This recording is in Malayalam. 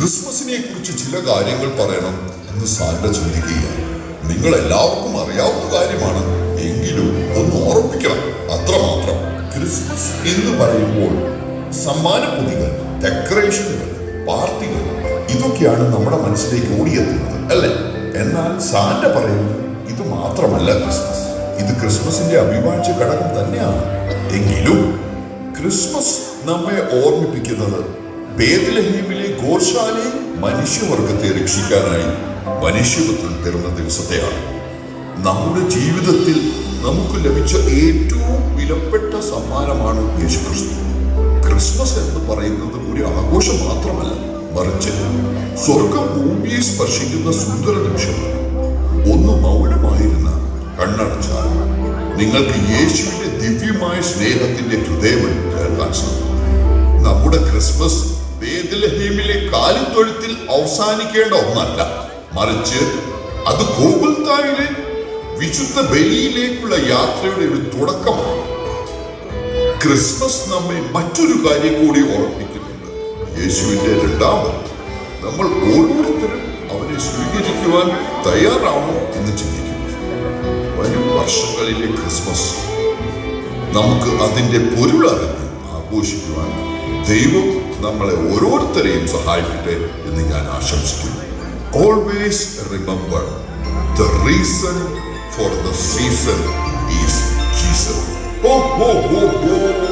ക്രിസ്മസിനെ കുറിച്ച് ചില കാര്യങ്ങൾ പറയണം എന്ന് സാന്റ ചിന്തിക്കുകയാണ്. നിങ്ങൾ എല്ലാവർക്കും അറിയാവുന്ന കാര്യമാണ്, എങ്കിലും ഒന്ന് ഓർമ്മിക്കണം, അത്രമാത്രം. ക്രിസ്മസ് എന്ന് പറയുമ്പോൾ സമ്മാനപ്പൊതികൾ, ഡെക്കറേഷനുകൾ, പാർട്ടികൾ, ഇതൊക്കെയാണ് നമ്മുടെ മനസ്സിലേക്ക് ഓടിയെത്തുന്നത്, അല്ലേ? എന്നാൽ സാന്റ പറയുന്നു, ഇത് മാത്രമല്ല ക്രിസ്മസ്. ഇത് ക്രിസ്മസിന്റെ അവിഭാജ്യ ഘടകം തന്നെയാണ്. എങ്കിലും ക്രിസ്മസ് നമ്മെ ഓർമ്മിപ്പിക്കുന്നത് ബേത്ലഹേമിലെ ഗോശാലയിൽ മനുഷ്യവർഗത്തെ രക്ഷിക്കാനായി മനുഷ്യപുത്രൻ പിറന്ന ദിവസത്തെയാണ്. നമ്മുടെ ജീവിതത്തിൽ നമുക്ക് ലഭിച്ച ഏറ്റവും വിലപ്പെട്ട സമ്മാനമാണ് യേശുക്രിസ്തു. ക്രിസ്മസ് എന്ന് പറയുന്നത് ഒരു ആഘോഷം മാത്രമല്ല, മറിച്ച് സ്വർഗം ഭൂമിയെ സ്പർശിക്കുന്ന സുന്ദര നിമിഷമാണ്. ഒന്ന് മൗനമായിരുന്ന കണ്ണടച്ചാൽ നിങ്ങൾക്ക് യേശുവിന്റെ ദിവ്യമായ സ്നേഹത്തിന്റെ ഹൃദയം കേൾക്കാൻ സാധിക്കും. നമ്മുടെ ക്രിസ്മസ് ബേത്ലഹേമിലെ കാലിത്തൊഴുത്തിൽ അവസാനിക്കേണ്ട ഒന്നല്ല, മറിച്ച് അത് ഗോകുൽത്തായിലെ വിശുദ്ധ ബലിയിലേക്കുള്ള യാത്രയുടെ ഒരു തുടക്കമാണ്. ക്രിസ്മസ് നമ്മെ മറ്റൊരു കാര്യം കൂടി ഓർമ്മിപ്പിക്കുന്നുണ്ട്. യേശുവിന്റെ രണ്ടാം വരവ്. നമ്മൾ ഓരോരുത്തരും അവനെ സ്വീകരിക്കുവാൻ തയ്യാറാണോ എന്ന് ചിന്തിക്കുന്നു. വരും വർഷങ്ങളിലെ ക്രിസ്മസ് നമുക്ക് അതിന്റെ പൊരുളറിഞ്ഞ് ആഘോഷിക്കുവാൻ ദൈവം നമ്മളെ ഓരോരുത്തരെയും സഹായിക്കട്ടെ എന്ന് ഞാൻ ആശംസിക്കുന്നു. Always remember, the reason for the season is Jesus. Oh, oh, oh, oh.